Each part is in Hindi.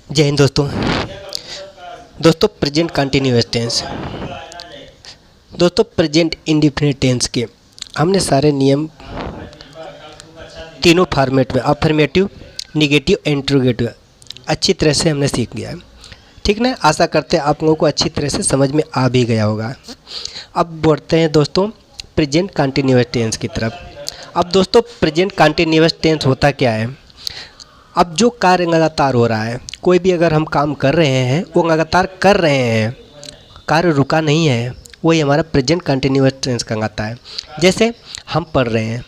जय हिंद दोस्तों प्रेजेंट कंटिन्यूअस टेंस। दोस्तों प्रेजेंट इंडेफिनिट टेंस के हमने सारे नियम तीनों फॉर्मेट में अफर्मेटिव, निगेटिव, इंट्रोगेटिव अच्छी तरह से हमने सीख लिया है। ठीक ना, आशा करते हैं आप लोगों को अच्छी तरह से समझ में आ भी गया होगा। अब बढ़ते हैं दोस्तों प्रेजेंट कंटिन्यूअस टेंस की तरफ। अब दोस्तों प्रेजेंट कंटिन्यूअस टेंस होता क्या है? अब जो कार्य लगातार हो रहा है, कोई भी अगर हम काम कर रहे हैं वो लगातार कर रहे हैं, कार्य रुका नहीं है, वही हमारा प्रेजेंट कंटिन्यूअस टेंस कहलाता है। जैसे हम पढ़ रहे हैं,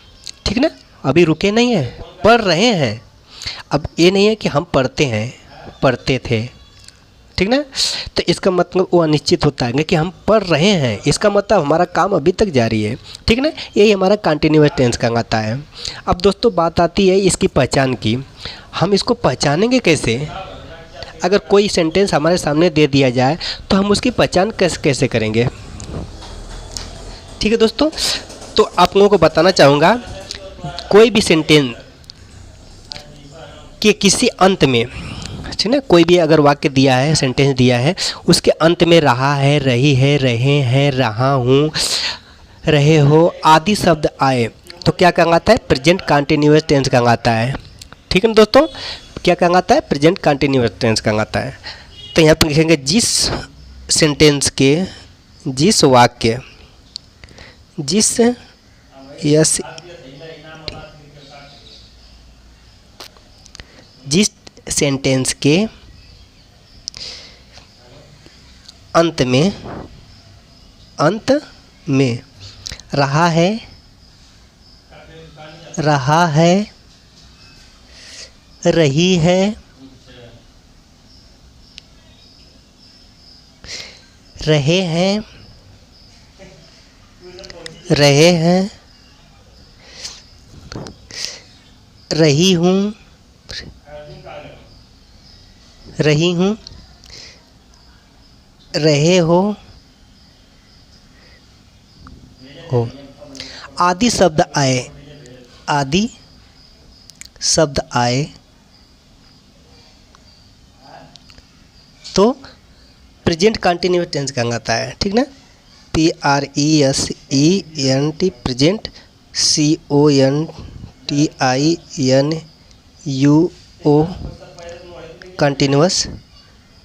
ठीक ना, अभी रुके नहीं हैं, पढ़ रहे हैं। अब ये नहीं है कि हम पढ़ते हैं, पढ़ते थे, ठीक ना, तो इसका मतलब वो अनिश्चित होता है कि हम पढ़ रहे हैं, इसका मतलब हमारा काम अभी तक जारी है। ठीक ना, यही हमारा कंटिन्यूअस टेंस कहलाता है। अब दोस्तों बात आती है इसकी पहचान की। हम इसको पहचानेंगे कैसे? अगर कोई सेंटेंस हमारे सामने दे दिया जाए तो हम उसकी पहचान कैसे करेंगे? ठीक है दोस्तों, तो आप लोगों को बताना चाहूँगा, कोई भी सेंटेंस के किसी अंत में, ठीक ना, कोई भी अगर वाक्य दिया है, सेंटेंस दिया है, उसके अंत में रहा है, रही है, रहे हैं, रहा हूँ, रहे हो आदि शब्द आए तो क्या कहलाता है? प्रेजेंट कंटिन्यूअस टेंस कहलाता है। ठीक है ना दोस्तों, क्या कहलाता है? प्रेजेंट कंटिन्यूअस टेंस कहलाता है। तो यहाँ पर लिखेंगे जिस सेंटेंस के, जिस वाक्य, जिस यस जिस सेंटेंस के अंत में रहा है, रहा है, रही है, रहे हैं, रहे हैं, रही हूँ, रही हूँ, रहे हो आदि शब्द आए, आदि शब्द आए तो प्रेजेंट कंटिन्यूअस टेंस कहलाता है। ठीक ना, PRESENT present, CONTINUO continuous,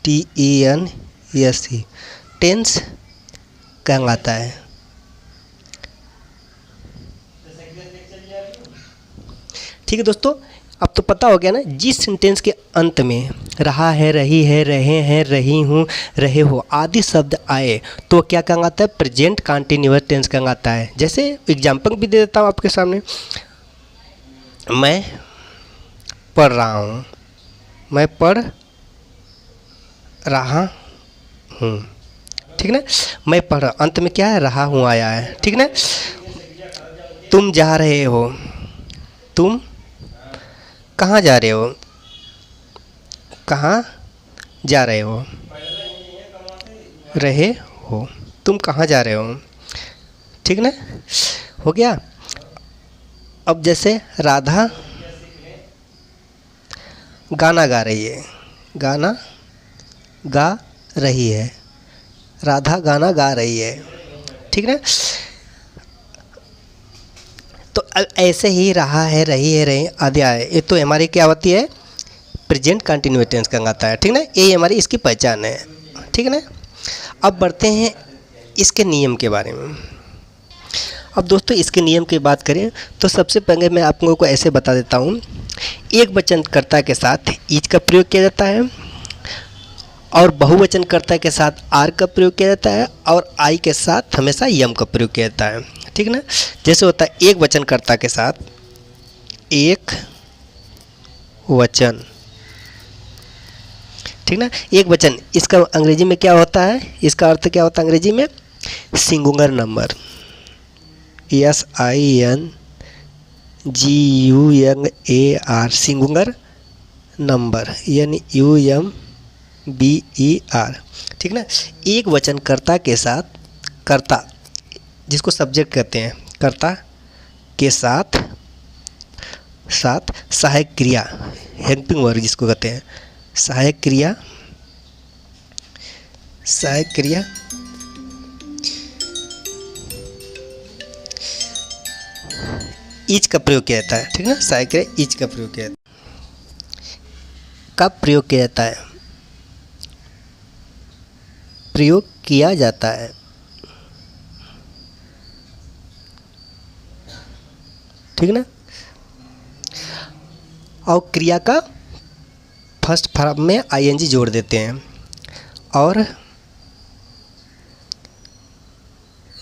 TENSE tense कहलाता है। ठीक है दोस्तों, अब तो पता हो गया ना, जिस सेंटेंस के अंत में रहा है, रही है, रहे हैं, रही हूँ, रहे हो आदि शब्द आए तो क्या कहलाता है? प्रेजेंट कंटिन्यूअस टेंस कहलाता है। जैसे एग्जाम्पल भी दे देता हूँ आपके सामने, मैं पढ़ रहा हूँ, मैं पढ़ रहा हूँ, ठीक ना, मैं पढ़, अंत में क्या है? रहा हूँ आया है। ठीक ना, तुम जा रहे हो, तुम कहाँ जा रहे हो, कहाँ जा रहे हो, रहे हो, तुम कहाँ जा रहे हो। ठीक ना, हो गया। अब जैसे राधा गाना गा रही है, गाना गा रही है, राधा गाना गा रही है। ठीक ना, तो ऐसे ही रहा है, रही है, रहे आदि आए, ये तो हमारी क्या होती है? प्रेजेंट कंटिन्यूअस टेंस कहलाता है। ठीक ना, यही हमारी इसकी पहचान है। ठीक है ना, अब बढ़ते हैं इसके नियम के बारे में। अब दोस्तों इसके नियम की बात करें तो सबसे पहले मैं आप लोगों को ऐसे बता देता हूँ, एक वचनकर्ता के साथ इज का प्रयोग किया जाता है और बहुवचनकर्ता के साथ आर का प्रयोग किया जाता है और आई के साथ हमेशा यम का प्रयोग किया जाता है। ठीक ना, जैसे होता है एक वचनकर्ता के साथ एक वचन, ठीक ना, एक वचन, इसका अंग्रेजी में क्या होता है? इसका अर्थ क्या होता है अंग्रेजी में? Singular number, SINGULAR, singular number, NUMBER। ठीक ना, एक वचनकर्ता के साथ, कर्ता जिसको सब्जेक्ट कहते हैं, कर्ता के साथ सहायक क्रिया, हेल्पिंग वर्ब जिसको कहते हैं, सहायक क्रिया, सहायक क्रिया इज का प्रयोग किया जाता है। ठीक है ना, सहायक क्रिया इज का प्रयोग किया जाता है। कब प्रयोग किया जाता है? प्रयोग किया जाता है। ठीक ना। और क्रिया का फर्स्ट फॉर्म में आईएनजी जोड़ देते हैं और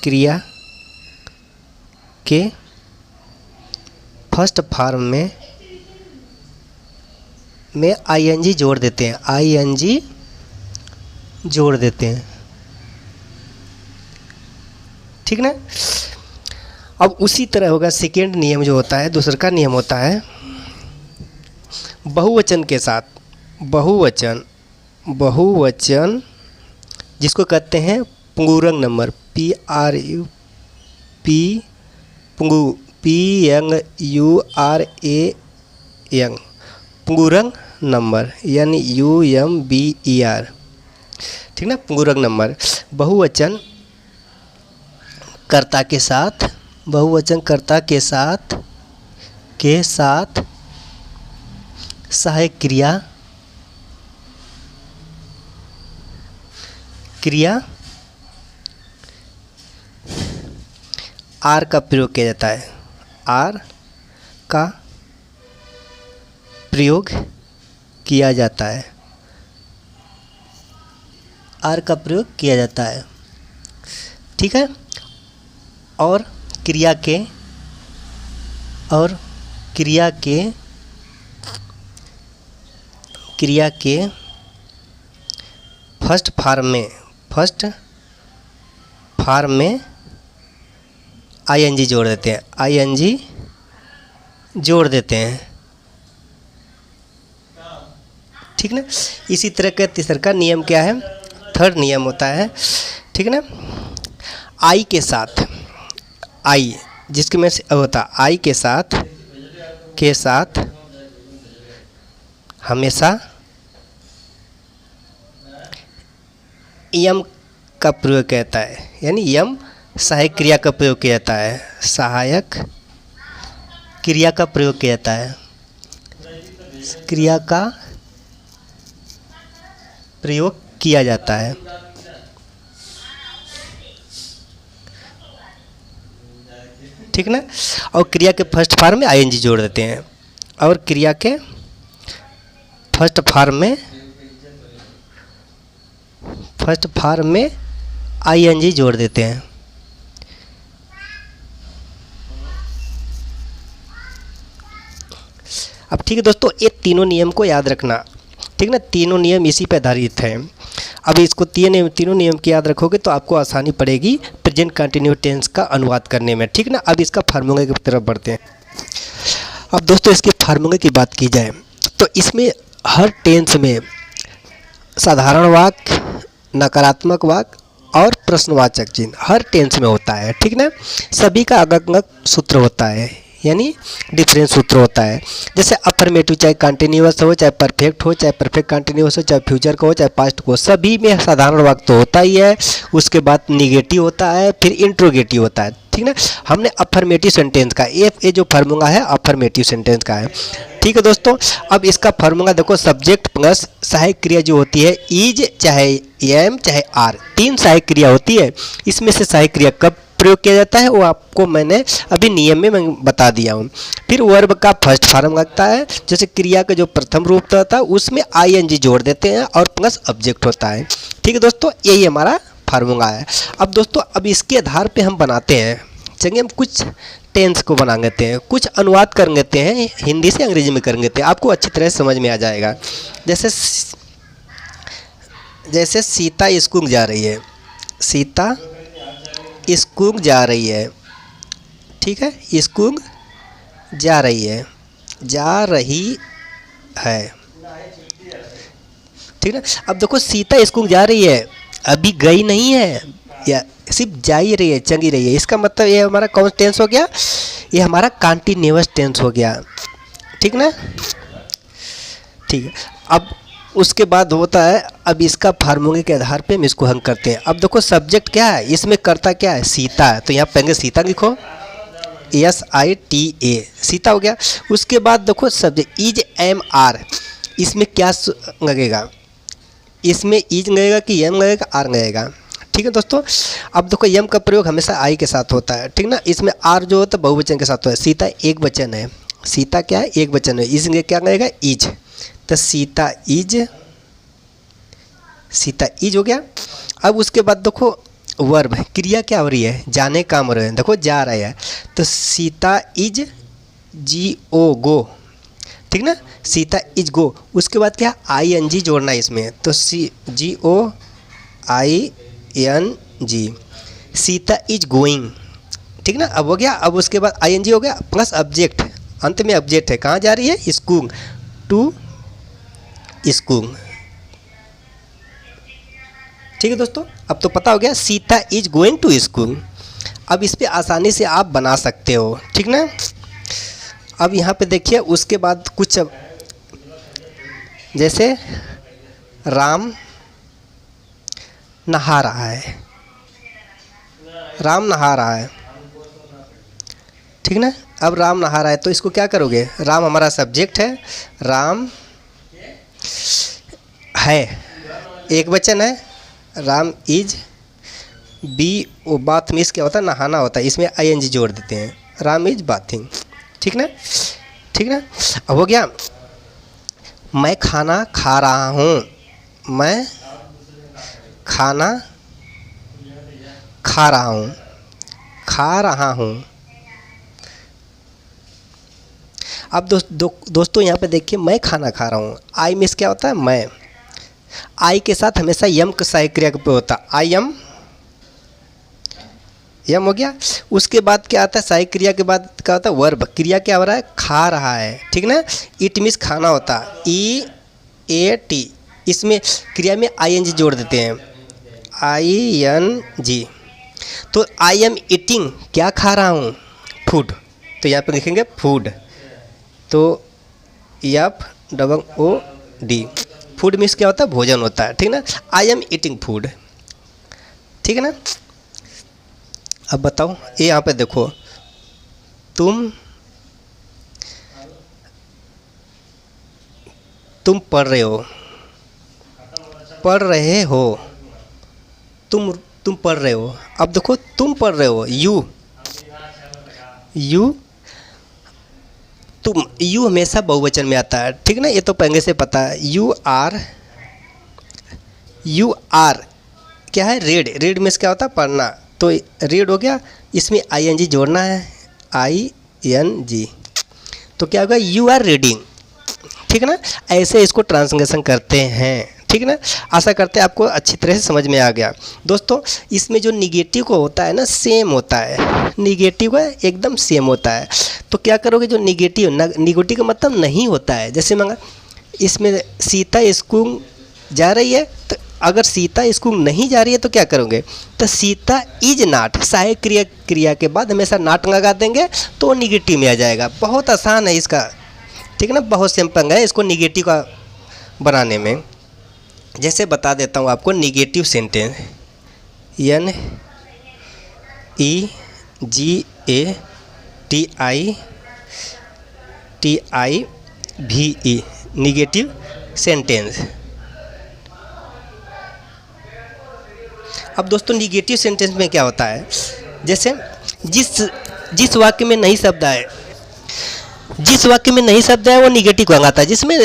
क्रिया के फर्स्ट फॉर्म में आईएनजी जोड़ देते हैं, आईएनजी जोड़ देते हैं। ठीक ना। अब उसी तरह होगा सेकेंड नियम जो होता है, दूसरा का नियम होता है बहुवचन के साथ, बहुवचन जिसको कहते हैं पुंगुरंग नंबर, PRUNGURANG पुंगुरंग नंबर यानी UMBER। ठीक ना, पुंगुरंग नंबर बहुवचन कर्ता के साथ, बहुवचन कर्ता के साथ सहायक क्रिया आर का प्रयोग किया जाता है, आर का प्रयोग किया जाता है, आर का प्रयोग किया जाता है। ठीक है। और क्रिया के फर्स्ट फॉर्म में आईएनजी जोड़ देते हैं, आईएनजी जोड़ देते हैं। ठीक ना। इसी तरह का तीसरा का नियम क्या है? थर्ड नियम होता है, ठीक है ना, आई के साथ, आई जिसके में से होता है आई के साथ हमेशा यम का प्रयोग किया जाता है, यानी यम सहायक क्रिया का प्रयोग किया जाता है, सहायक क्रिया का प्रयोग किया जाता है, क्रिया का प्रयोग किया जाता है। ठीक ना। और क्रिया के फर्स्ट फॉर्म में आईएनजी जोड़ देते हैं और क्रिया के फर्स्ट फॉर्म में आईएनजी जोड़ देते हैं। अब ठीक है दोस्तों, ये तीनों नियम को याद रखना। ठीक ना, तीनों नियम इसी पे आधारित हैं। अब इसको तीनों नियम की याद रखोगे तो आपको आसानी पड़ेगी प्रेजेंट कंटिन्यूस टेंस का अनुवाद करने में। ठीक ना। अब इसका फार्मूला की तरफ बढ़ते हैं। अब दोस्तों इसके फार्मूले की बात की जाए तो इसमें हर टेंस में साधारण वाक्य, नकारात्मक वाक्य और प्रश्नवाचक चिन्ह हर टेंस में होता है। ठीक ना। सभी का अलग अलग सूत्र होता है, यानी डिफरेंस सूत्र होता है। जैसे अफर्मेटिव चाहे कंटिन्यूअस हो, चाहे परफेक्ट हो, चाहे परफेक्ट कंटिन्यूअस हो, चाहे फ्यूचर का हो, चाहे पास्ट को, सभी में साधारण वाक्य तो होता ही है। उसके बाद निगेटिव होता है, फिर इंट्रोगेटिव होता है। ठीक ना। हमने अफर्मेटिव सेंटेंस का ये जो फार्मूला है अफर्मेटिव सेंटेंस का है। ठीक है दोस्तों, अब इसका फार्मूला देखो, सब्जेक्ट प्लस सहायक क्रिया जो होती है इज चाहे एम चाहे आर, तीन सहायक क्रिया होती है। इसमें से सहायक क्रिया कब प्रयोग किया जाता है वो आपको मैंने अभी नियम में मैं बता दिया हूँ। फिर वर्ब का फर्स्ट फॉर्म लगता है, जैसे क्रिया का जो प्रथम रूप होता है उसमें आईएनजी जोड़ देते हैं और प्लस ऑब्जेक्ट होता है। ठीक है दोस्तों, यही हमारा फार्मूला है। अब दोस्तों अब इसके आधार पे हम बनाते हैं, चलिए हम कुछ टेंस को बना लेते हैं, कुछ अनुवाद कर लेते हैं, हिंदी से अंग्रेजी में कर लेते हैं, आपको अच्छी तरह समझ में आ जाएगा। जैसे सीता स्कूल जा रही है, सीता स्कूल जा रही है। ठीक है, स्कूल जा रही है, ठीक है। अब देखो सीता स्कूल जा रही है, अभी गई नहीं है या सिर्फ जा ही रही है, चंगी रही है। इसका मतलब ये हमारा कौन सा टेंस हो गया? ये हमारा कंटीन्यूअस टेंस हो गया। ठीक ना। ठीक है। अब उसके बाद होता है, अब इसका फार्मूले के आधार पे हम इसको हल करते हैं। अब देखो सब्जेक्ट क्या है, इसमें करता क्या है, सीता है, तो यहाँ पहले सीता लिखो, SITA, सीता हो गया। उसके बाद देखो सब्जेक्ट इज एम आर, इसमें क्या लगेगा, इसमें इज लगेगा कि एम लगेगा, आर लगेगा। ठीक है दोस्तों, अब देखो यम का प्रयोग हमेशा आई के साथ होता है, ठीक ना। इसमें आर जो होता है बहुवचन के साथ होता है। सीता एक वचन है, सीता क्या है, एक वचन है, इसलिए क्या लगेगा, इज। तो सीता इज हो गया। अब उसके बाद देखो वर्ब, क्रिया क्या हो रही है, जाने काम हो रहे हैं, देखो जा रहा है, तो सीता इज GO, गो, ठीक ना, सीता इज गो। उसके बाद क्या, ING जोड़ना है इसमें, तो GOING, सीता इज गोइंग, ठीक ना। अब हो गया। अब उसके बाद ING हो गया प्लस ऑब्जेक्ट, अंत में ऑब्जेक्ट है, कहाँ जा रही है, स्कूल, टू स्कूल। ठीक है दोस्तों, अब तो पता हो गया Sita is going to school. अब इस पे आसानी से आप बना सकते हो, ठीक ना। अब यहाँ पे देखिए, उसके बाद कुछ जैसे राम नहा रहा है, राम नहा रहा है, ठीक ना। अब राम नहा रहा है, तो इसको क्या करोगे, राम हमारा सब्जेक्ट है, राम है एक वचन है, राम इज BO, बाथ में क्या होता है, नहाना होता है, इसमें ING जोड़ देते हैं, राम इज बाथिंग, ठीक ना, ठीक ना। अब हो गया, मैं खाना खा रहा हूँ, मैं खाना खा रहा हूँ, खा रहा हूँ। अब दोस्तों यहाँ पे देखिए, मैं खाना खा रहा हूँ, आई में क्या होता है, मैं, आई के साथ हमेशा यम का सहायक क्रिया पे होता है, आई यम हो गया। उसके बाद क्या आता है, सहायक क्रिया के बाद क्या होता है, वर्ब, क्रिया क्या हो रहा है, खा रहा है, ठीक ना। इट मीन्स खाना होता है, EAT, इसमें क्रिया में ING जोड़ देते हैं, ING। तो आई एम ईटिंग, क्या खा रहा हूँ, फूड, तो यहाँ पे लिखेंगे फूड, तो FOOD, फूड मीन्स क्या होता है, भोजन होता है, ठीक ना। आई एम ईटिंग फूड, ठीक है ना। अब बताओ, ये यहाँ पे देखो, तुम पढ़ रहे हो, पढ़ रहे हो, तुम पढ़ रहे हो। अब देखो तुम पढ़ रहे हो, तुम, यू हमेशा बहुवचन में आता है, ठीक ना, ये तो पहले से पता है। यू आर क्या है, रीड में क्या होता है, पढ़ना, तो रीड हो गया, इसमें ING जोड़ना है, ING, तो क्या होगा, यू आर रीडिंग, ठीक ना। ऐसे इसको ट्रांसलेशन करते हैं, ठीक ना। आशा करते हैं आपको अच्छी तरह से समझ में आ गया। दोस्तों इसमें जो निगेटिव को होता है ना, सेम होता है, निगेटिव का एकदम सेम होता है। तो क्या करोगे, जो निगेटिव का मतलब नहीं होता है, जैसे मंगा इसमें सीता स्कूल जा रही है, तो अगर सीता स्कूल नहीं जा रही है तो क्या करोगे, तो सीता इज नॉट, सहायक क्रिया के बाद हमेशा नॉट लगा देंगे, तो निगेटिव में आ जाएगा। बहुत आसान है इसका, ठीक है ना, बहुत सिंपल है इसको निगेटिव का बनाने में। जैसे बता देता हूँ आपको, negative sentence, NEGATIVE, negative sentence. अब दोस्तों निगेटिव सेंटेंस में क्या होता है, जैसे जिस वाक्य में नहीं शब्द आए, जिस वाक्य में नहीं शब्द है वो निगेटिव कहलाता है, जिसमें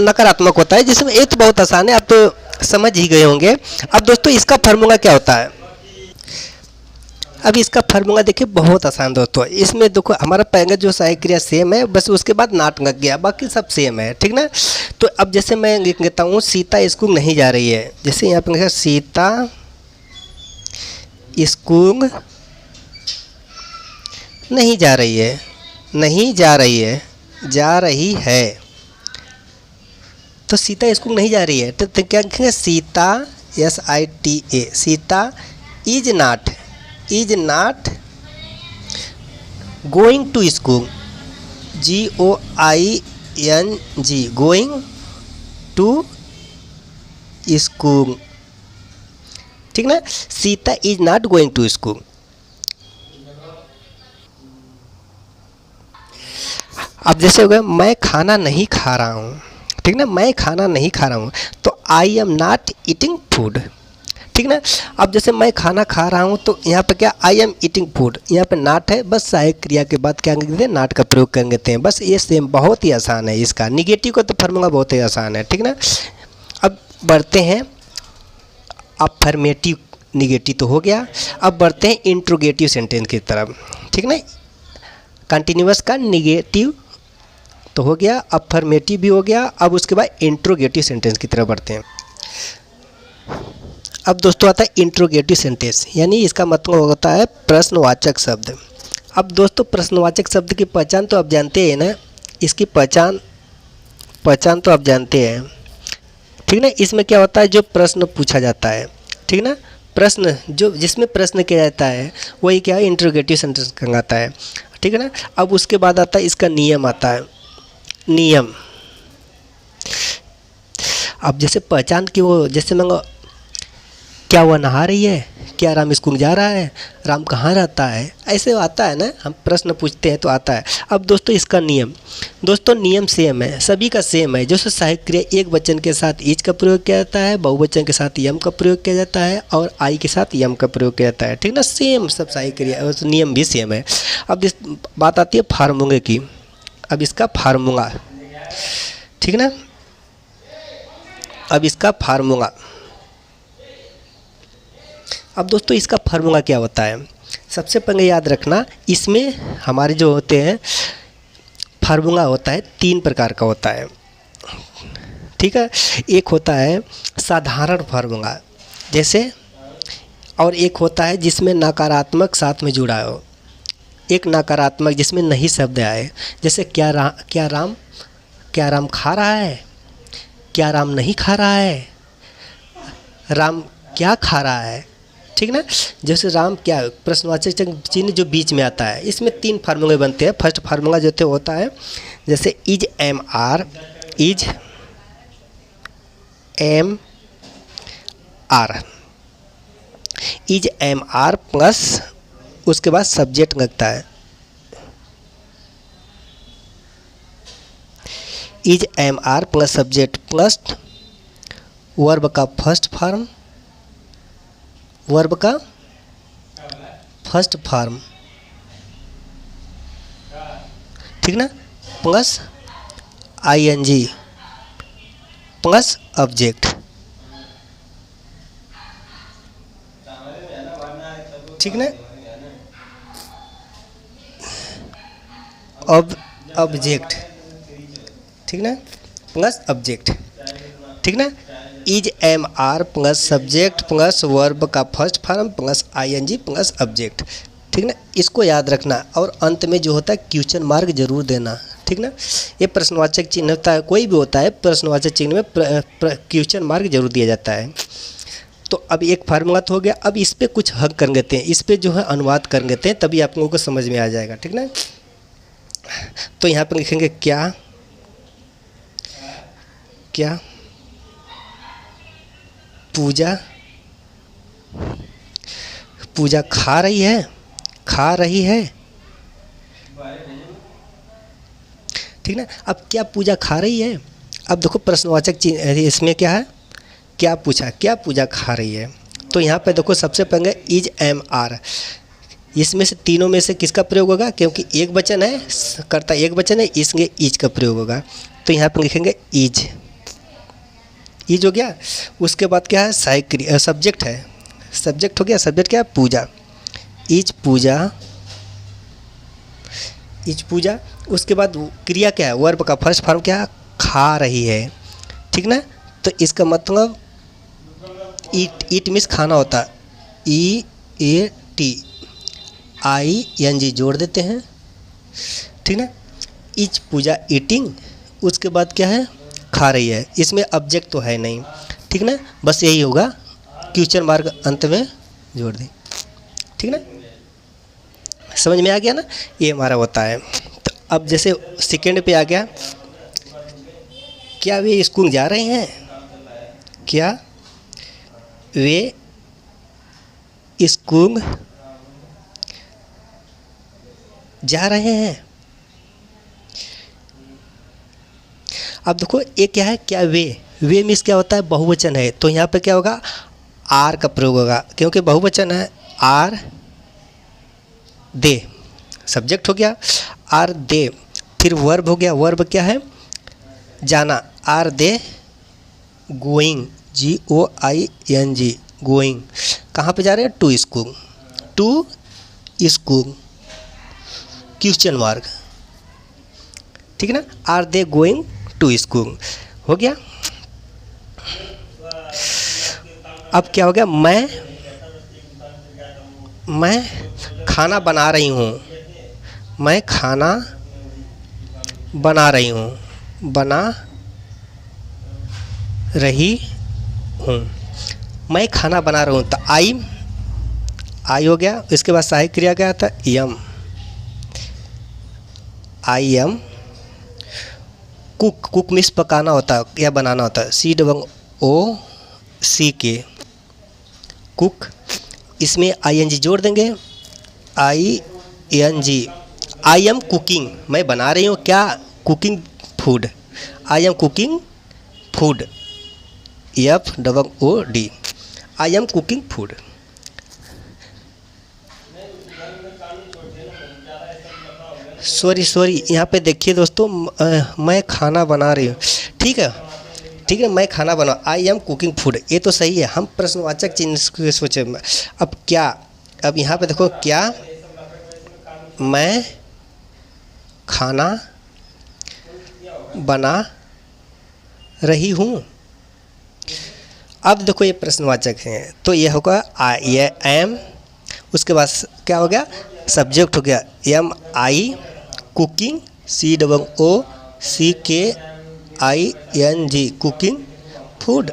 नकारात्मक होता है, जिसमें ये तो बहुत आसान है, आप तो समझ ही गए होंगे। अब दोस्तों इसका फार्मूला क्या होता है, अब इसका फार्मूला देखिए बहुत आसान दोस्तों। इसमें देखो हमारा पहले जो सहायक क्रिया सेम है, बस उसके बाद नॉट लग गया, बाकी सब सेम है, ठीक ना। तो अब जैसे मैं लिख लेता हूँ, सीता स्कूल नहीं जा रही है, जैसे यहाँ पर लिखा सीता स्कूल नहीं जा रही है, नहीं जा रही है, जा रही है, तो सीता स्कूल नहीं जा रही है, तो क्या लिखेंगे, Sita SITA, Sita is not going to school, GOING, going to school, ठीक ना। Sita is not going to school. अब जैसे हो गया मैं खाना नहीं खा रहा हूँ, ठीक ना, मैं खाना नहीं खा रहा हूँ, तो I am not eating food, ठीक ना। अब जैसे मैं खाना खा रहा हूँ तो यहाँ पे क्या, आई एम ईटिंग फूड, यहाँ पे नॉट है, बस सहायक क्रिया के बाद क्या करते हैं, नॉट का प्रयोग कर देते हैं, बस ये सेम, बहुत ही आसान है इसका। निगेटिव का तो फार्मूला बहुत ही आसान है, ठीक ना। अब बढ़ते हैं अफर्मेटिव निगेटिव तो हो गया, अब बढ़ते हैं इंट्रोगेटिव सेंटेंस की तरफ, ठीक ना। कंटिन्यूअस का निगेटिव तो हो गया, अफर्मेटिव भी हो गया, अब उसके बाद इंट्रोगेटिव सेंटेंस की तरफ बढ़ते हैं। अब दोस्तों आता है इंट्रोगेटिव सेंटेंस, यानी इसका मतलब होता है प्रश्नवाचक शब्द। अब दोस्तों प्रश्नवाचक शब्द की पहचान तो आप जानते हैं ना, इसकी पहचान तो आप जानते हैं, ठीक ना। इसमें क्या होता है, जो प्रश्न पूछा जाता है, ठीक ना, प्रश्न जो जिसमें प्रश्न किया जाता है वही क्या है, इंट्रोगेटिव सेंटेंस कहलाता है, ठीक है ना। अब उसके बाद आता है इसका नियम आता है, नियम। अब जैसे पहचान की वो, जैसे मैं, क्या वह नहा रही है, क्या राम स्कूल जा रहा है, राम कहाँ रहता है, ऐसे आता है ना, हम प्रश्न पूछते हैं तो आता है। अब दोस्तों इसका नियम, दोस्तों नियम सेम है, सभी का सेम है। जैसे सहायक क्रिया एक वचन के साथ इज का प्रयोग किया जाता है, बहुवचन के साथ यम का प्रयोग किया जाता है, और आई के साथ यम का प्रयोग किया जाता है, ठीक ना, सेम सब सहायक क्रिया, और नियम भी सेम है। अब इस बात आती है फार्मूले की, अब इसका फार्मूला, ठीक ना, अब इसका फार्मूला। अब दोस्तों इसका फार्मूला क्या होता है, सबसे पहले याद रखना, इसमें हमारे जो होते हैं फार्मूला होता है 3 प्रकार का होता है, ठीक है। एक होता है साधारण फार्मूला जैसे, और एक होता है जिसमें नकारात्मक साथ में जुड़ा हो, एक नकारात्मक जिसमें नहीं शब्द आए, जैसे क्या राम खा रहा है, क्या राम नहीं खा रहा है, राम क्या खा रहा है, ठीक ना। जैसे राम क्या, प्रश्नवाचक चिन्ह जो बीच में आता है, इसमें 3 फार्मूले बनते हैं। फर्स्ट फार्मूला जो होता है जैसे इज एम आर प्लस उसके बाद सब्जेक्ट लगता है, is am are plus subject plus verb का फर्स्ट फॉर्म, वर्ब का फर्स्ट फॉर्म, ठीक ना, प्लस आईएनजी प्लस ऑब्जेक्ट, ठीक ना, ऑब्जेक्ट, ठीक ना, प्लस ऑब्जेक्ट, ठीक ना। Is am are plus subject plus verb का first form plus ING plus object, ठीक ना, इसको याद रखना। और अंत में जो होता है क्वेश्चन मार्क जरूर देना, ठीक ना। ये प्रश्नवाचक चिन्ह होता है, कोई भी होता है प्रश्नवाचक चिन्ह में क्वेश्चन मार्क जरूर दिया जाता है। तो अब एक फार्मूला तो हो गया, अब इस पर कुछ हक कर लेते हैं, इस पर जो है अनुवाद कर लेते हैं, तभी आप लोगों को समझ में आ जाएगा, ठीक ना। तो यहाँ पर लिखेंगे क्या पूजा खा रही है, ठीक ना। अब क्या पूजा खा रही है, अब देखो प्रश्नवाचक चिन्ह इसमें क्या है, क्या पूजा खा रही है, तो यहाँ पे देखो सबसे पहले इज एम आर, इसमें से तीनों में से किसका प्रयोग होगा, क्योंकि एक वचन है, कर्ता एक वचन है, इसलिए इज का प्रयोग होगा, तो यहाँ पर लिखेंगे इज हो गया। उसके बाद क्या है, सहायक क्रिया सब्जेक्ट है, सब्जेक्ट हो गया, सब्जेक्ट क्या है, पूजा, इज पूजा। उसके बाद क्रिया क्या है, वर्ब का फर्स्ट फॉर्म क्या है, खा रही है, ठीक ना। तो इसका मतलब ईट मीन्स खाना होता है, EATING जोड़ देते हैं, ठीक ना। इज पूजा ईटिंग, उसके बाद क्या है, खा रही है, इसमें ऑब्जेक्ट तो है नहीं, ठीक ना, बस यही होगा, क्वेश्चन मार्क अंत में जोड़ दें, ठीक ना। समझ में आ गया ना, ये हमारा होता है। तो अब जैसे सेकेंड पे आ गया, क्या वे स्कूल जा रहे हैं, क्या वे स्कूल जा रहे हैं। अब देखो ये क्या है, क्या वे मीन्स क्या होता है, बहुवचन है, तो यहाँ पे क्या होगा, आर का प्रयोग होगा, क्योंकि बहुवचन है। आर दे सब्जेक्ट हो गया, आर दे, फिर वर्ब हो गया, वर्ब क्या है, जाना, are they going, GOING, going, कहाँ पे जा रहे हैं, to school, to school, question mark, ठीक है ना, are they going to school हो गया। अब क्या हो गया, मैं खाना बना रही हूँ, मैं खाना बना रही हूँ, बना रही हूँ, मैं खाना बना रहा हूँ, तो आई हो गया, इसके बाद सहायक क्रिया क्या था, आई एम, कुक मीन्स पकाना होता है या बनाना होता है, COOK, कुक, इसमें ING जोड़ देंगे, ING, आई एम कुकिंग, मैं बना रही हूँ क्या, cooking food, I am cooking food, FOOD, I am cooking food. Sorry यहाँ पे देखिए दोस्तों, मैं खाना बना रही हूँ, ठीक है, मैं खाना बना, आई एम कुकिंग फूड, ये तो सही है, हम प्रश्नवाचक चिन्ह को सोचे। अब क्या, अब यहाँ पे देखो, क्या मैं खाना बना रही हूँ, अब देखो ये प्रश्नवाचक हैं, तो ये होगा आई एम, उसके बाद क्या हो गया, सब्जेक्ट हो गया, MI, cooking, COOKING, cooking food,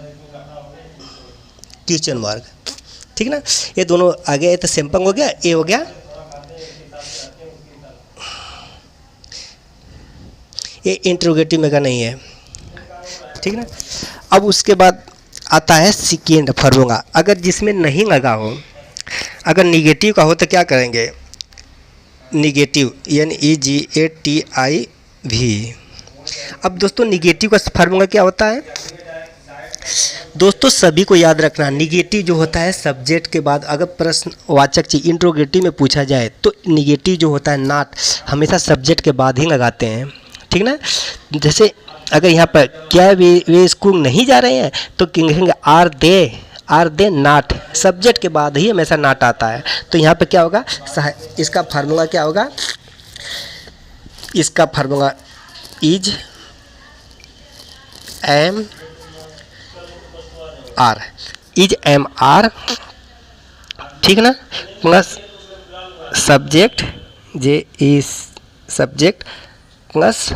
question mark, ठीक ना, ये दोनों आ गया, ये तो सैंपल हो गया, ये हो गया, ये इंट्रोगेटिव में का नहीं है, ठीक ना। अब उसके बाद आता है सेकेंड फॉर्मूला, अगर जिसमें नहीं लगा हो, अगर निगेटिव का हो तो क्या करेंगे, निगेटिव, NEGATIV। अब दोस्तों निगेटिव का फार्मूला क्या होता है, दोस्तों सभी को याद रखना, निगेटिव जो होता है सब्जेक्ट के बाद, अगर प्रश्नवाचक चीज इंट्रोगेटिव में पूछा जाए तो निगेटिव जो होता है नॉट हमेशा सब्जेक्ट के बाद ही लगाते हैं, ठीक ना। जैसे अगर यहाँ पर क्या वे स्कूल नहीं जा रहे हैं तो कहेंगे आर दे नॉट, सब्जेक्ट के बाद ही हमेशा नॉट आता है, तो यहाँ पे क्या होगा, इसका फार्मूला क्या होगा, इसका फार्मूला इज एम आर, ठीक ना, plus subject subject plus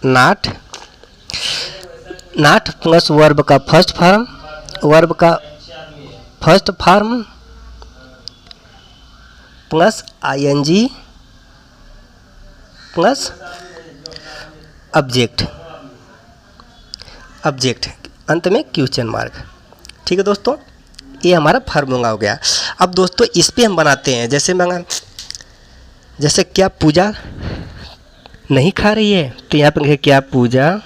not plus verb का first form plus ING plus object अंत में क्वेश्चन मार्क, ठीक है दोस्तों, ये हमारा फार्मूला हो गया। अब दोस्तों इस पे हम बनाते हैं, जैसे क्या पूजा नहीं खा रही है, तो यहाँ पे क्या पूजा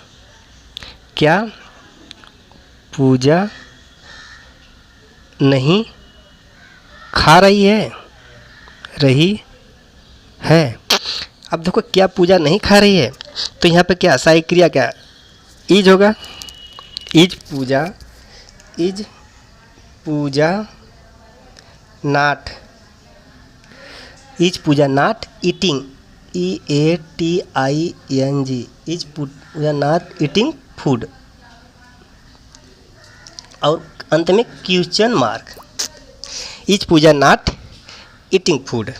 नहीं खा रही है। अब देखो क्या पूजा नहीं खा रही है, तो यहाँ पे क्या सहायक क्रिया क्या इज होगा, is Pooja not eating, EATING, is Pooja not eating food, और अंत में question mark, is Pooja not eating food.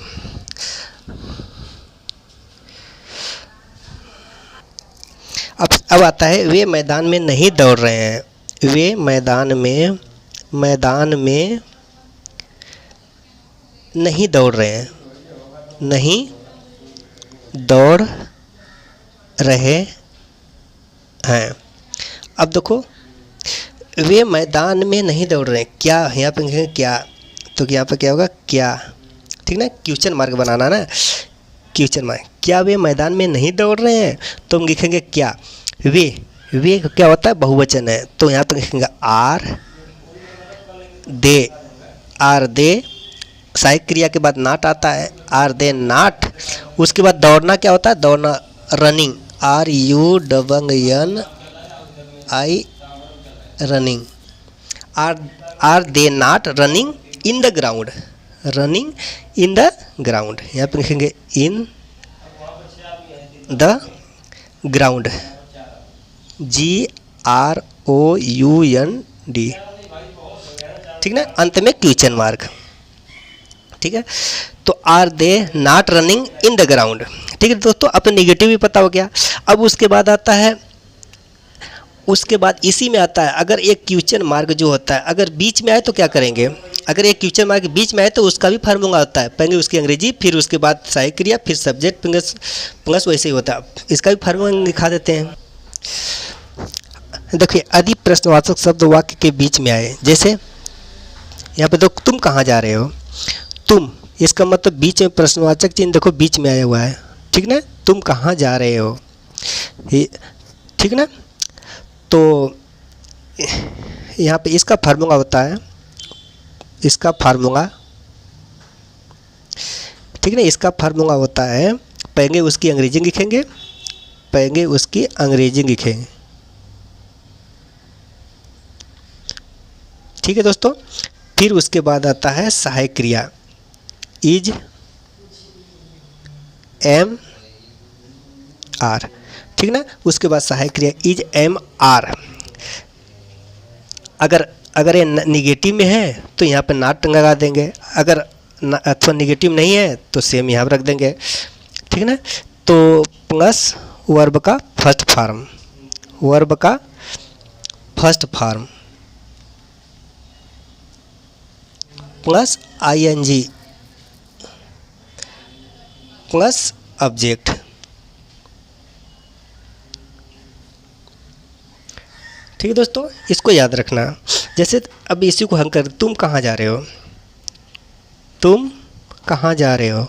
अब आता है वे मैदान में नहीं दौड़ रहे हैं, वे मैदान में नहीं दौड़ रहे हैं, नहीं दौड़ रहे हैं। अब देखो वे मैदान में नहीं दौड़ रहे हैं, क्या यहाँ पे लिखेंगे क्या, तो यहाँ पे क्या होगा क्या, ठीक ना, क्वेश्चन मार्क बनाना ना, क्वेश्चन मार्क, क्या वे मैदान में नहीं दौड़ रहे हैं, तो हम लिखेंगे क्या, वे क्या होता है बहुवचन है, तो यहाँ पे लिखेंगे आर दे, सहायक क्रिया के बाद नाट आता है, आर दे नाट, उसके बाद दौड़ना क्या होता है, दौड़ना running, RUNNI running, are they not running in the ground, running in the ground, यहाँ पे लिखेंगे इन द ग्राउंड, GROUND, ठीक ना, अंत में क्वेश्चन मार्क, ठीक है। तो are they not running in the ground, ठीक है दोस्तों, अब तो निगेटिव भी पता हो गया। अब उसके बाद आता है, उसके बाद इसी में आता है, अगर एक क्वेश्चन मार्क जो होता है अगर बीच में आए तो क्या करेंगे, अगर एक क्वेश्चन मार्क बीच में आए तो उसका भी फार्मूला होता है, पहले उसकी अंग्रेजी, फिर उसके बाद सहायक क्रिया, फिर सब्जेक्ट प्लस वैसे ही होता है। इसका भी फार्मूला दिखा देते हैं। देखिए, यदि प्रश्नवाचक शब्द वाक्य के बीच में आए, जैसे यहाँ पे तो तुम कहाँ जा रहे हो, तुम, इसका मतलब बीच में प्रश्नवाचक चिन्ह देखो बीच में आया हुआ है, ठीक ना, तुम कहाँ जा रहे हो, ठीक ना। तो यहाँ पे इसका फार्मूला होता है, इसका फार्मूला, ठीक ना, इसका फार्मूला होता है, पहले उसकी अंग्रेजी लिखेंगे, पहले उसकी अंग्रेजी लिखेंगे, ठीक है दोस्तों। फिर उसके बाद आता है सहायक क्रिया, इज, एम, आर, ठीक ना, उसके बाद सहायक क्रिया इज, एम, आर। अगर ये निगेटिव में है तो यहाँ पे नॉट लगा देंगे, अगर अथवा निगेटिव नहीं है तो सेम यहाँ पर रख देंगे, ठीक ना। तो प्लस वर्ब का फर्स्ट फॉर्म, वर्ब का first form plus ING plus object, ठीक है दोस्तों, इसको याद रखना। जैसे अब इसी को हम कर, तुम कहाँ जा रहे हो, तुम कहाँ जा रहे हो,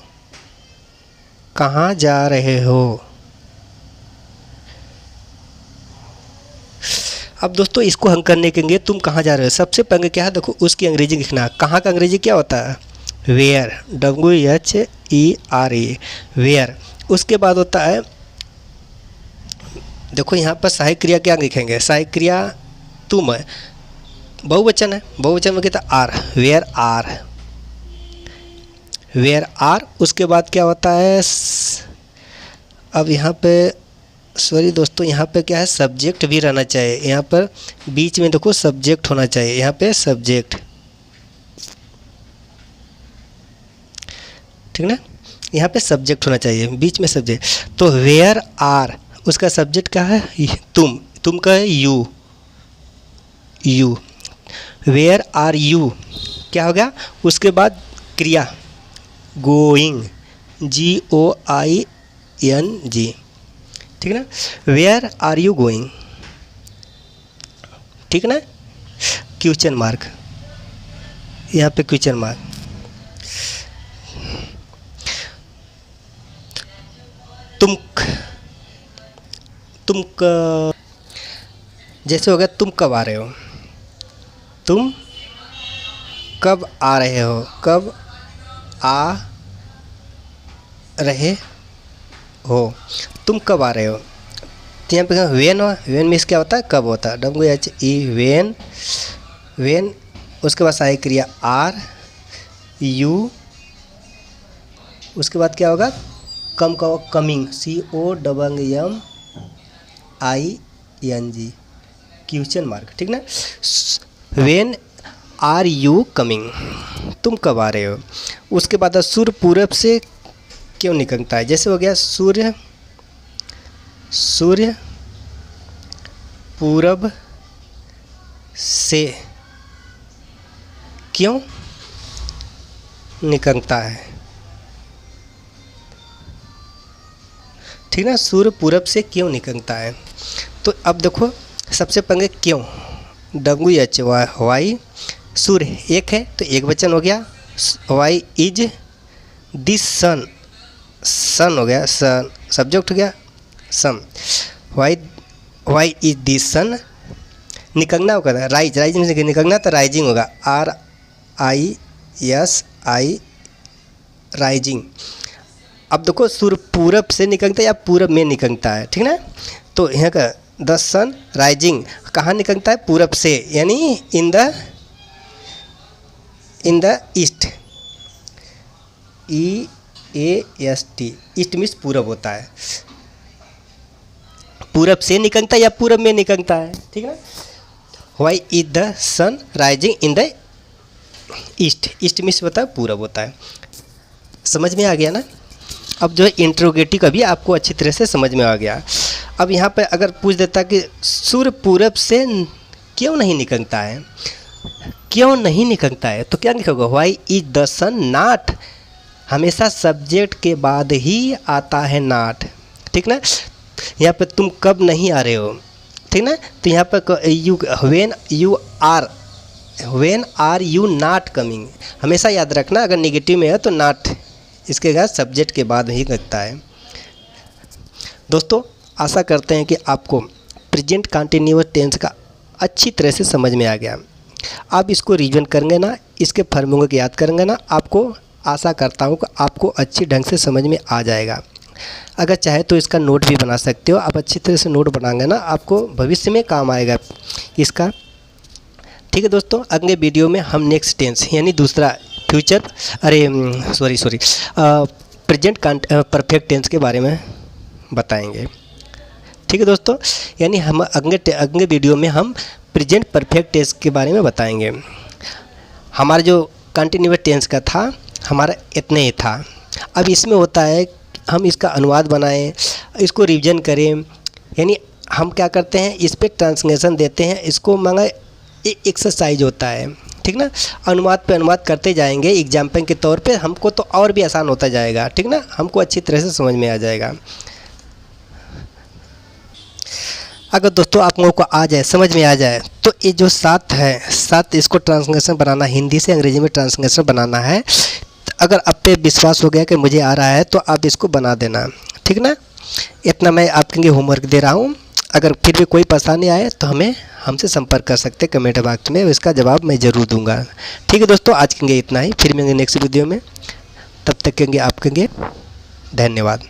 कहाँ जा रहे हो। अब दोस्तों इसको हम करने के लिए तुम कहाँ जा रहे हो, सबसे पहले क्या है, देखो उसकी अंग्रेजी लिखना, कहाँ का अंग्रेजी क्या होता है, वेयर, WHERE, वेयर। उसके बाद होता है, देखो यहाँ पर सहायक क्रिया क्या लिखेंगे, सहायक क्रिया तुम है, बहुवचन है, बहुवचन में कहता are, where are, where are. उसके बाद क्या होता है, अब यहाँ पे सॉरी दोस्तों, यहाँ पे क्या है, सब्जेक्ट भी रहना चाहिए, यहाँ पर बीच में देखो सब्जेक्ट होना चाहिए, यहाँ पे सब्जेक्ट, ठीक ना, यहाँ पे सब्जेक्ट होना चाहिए, बीच में सब्जेक्ट। तो वेयर आर, उसका सब्जेक्ट क्या है, तुम का है यू, वेयर आर यू, क्या हो गया। उसके बाद क्रिया गोइंग, GOING, ठीक ना, वेयर आर यू गोइंग, ठीक ना, क्वेश्चन मार्क, यहाँ पे क्वेश्चन मार्क। तुम जैसे हो गया, तुम कब आ रहे हो, तुम कब आ रहे हो, कब आ रहे हो, तुम कब आ रहे हो। तो यहाँ पे वेन हो, वेन मीन्स क्या होता है, कब होता है, WHE वेन, वेन। उसके बाद सहायक क्रिया आर, यू, उसके बाद क्या होगा, कम का कमिंग, COMMING, क्वेश्चन मार्क, ठीक ना, वेन आर यू कमिंग, तुम कब आ रहे हो। उसके बाद सूर्य पूरब से क्यों निकलता है, जैसे हो गया सूर्य, सूर्य पूरब से क्यों निकलता है, ठीक ना, सूर्य पूरब से क्यों निकलता है। तो अब देखो सबसे पहले क्यों, WH वाई, सूर्य एक है तो एक वचन हो गया। वाई इज दिस सन, सन हो गया, सन सब्जेक्ट हो गया सन। वाई इज दिस सन, निकलना होगा राइज, राइज में से निकलना तो राइजिंग होगा, RISI राइजिंग। अब देखो सूर्य पूरब से निकलता है या पूरब में निकलता है, ठीक ना। तो यहाँ का द सन राइजिंग कहाँ निकलता है, पूरब से, यानी इन the east, EAST, east means पूरब होता है। पूरब से निकलता है या पूरब में निकलता है, ठीक है। Why is the sun rising in the east, east means होता है पूरब होता है। समझ में आ गया ना। अब जो है इंट्रोगेटिव का भी आपको अच्छी तरह से समझ में आ गया। अब यहाँ पे अगर पूछ देता कि सूर्य पूरब से क्यों नहीं निकलता है, क्यों नहीं निकलता है, तो क्या लिखोगे, why is the sun not, हमेशा सब्जेक्ट के बाद ही आता है नॉट, ठीक ना। यहाँ पे तुम कब नहीं आ रहे हो, ठीक ना। तो यहाँ पर when are you not coming, हमेशा याद रखना, अगर नेगेटिव में है तो नॉट इसके बाद सब्जेक्ट के बाद ही लगता है। दोस्तों आशा करते हैं कि आपको प्रेजेंट कंटिन्यूअस टेंस का अच्छी तरह से समझ में आ गया। आप इसको रिवीजन करेंगे ना, इसके फॉर्मूले को याद करेंगे ना, आपको आशा करता हूँ कि आपको अच्छी ढंग से समझ में आ जाएगा। अगर चाहे तो इसका नोट भी बना सकते हो, आप अच्छी तरह से नोट बनाएंगे ना, आपको भविष्य में काम आएगा इसका, ठीक है। दोस्तों अगले वीडियो में हम नेक्स्ट टेंस यानी दूसरा फ्यूचर प्रेजेंट परफेक्ट टेंस के बारे में बताएंगे, ठीक है दोस्तों। यानी हम अगले वीडियो में हम प्रेजेंट परफेक्ट टेंस के बारे में बताएंगे। हमारा जो कंटिन्यूअस टेंस का था हमारा इतने ही था। अब इसमें होता है हम इसका अनुवाद बनाएं, इसको रिवीजन करें, यानी हम क्या करते हैं इस पर ट्रांसलेशन देते हैं, इसको मांगा एक्सरसाइज होता है, ठीक ना। अनुवाद पे अनुवाद करते जाएंगे एग्जाम्पल के तौर पे, हमको तो और भी आसान होता जाएगा, ठीक ना, हमको अच्छी तरह से समझ में आ जाएगा। अगर दोस्तों आप लोगों को आ जाए, समझ में आ जाए, तो ये जो 7 है, 7 इसको ट्रांसलेशन बनाना, हिंदी से अंग्रेजी में ट्रांसलेशन बनाना है। अगर आप पे विश्वास हो गया कि मुझे आ रहा है तो आप इसको बना देना, ठीक ना। इतना मैं आपके लिए होमवर्क दे रहा हूँ। अगर फिर भी कोई परेशानी आए तो हमसे संपर्क कर सकते हैं कमेंट बॉक्स में, इसका जवाब मैं ज़रूर दूंगा, ठीक है दोस्तों। आज के लिए इतना ही, फिर मिलेंगे नेक्स्ट वीडियो में, तब तक के लिए आपके लिए धन्यवाद।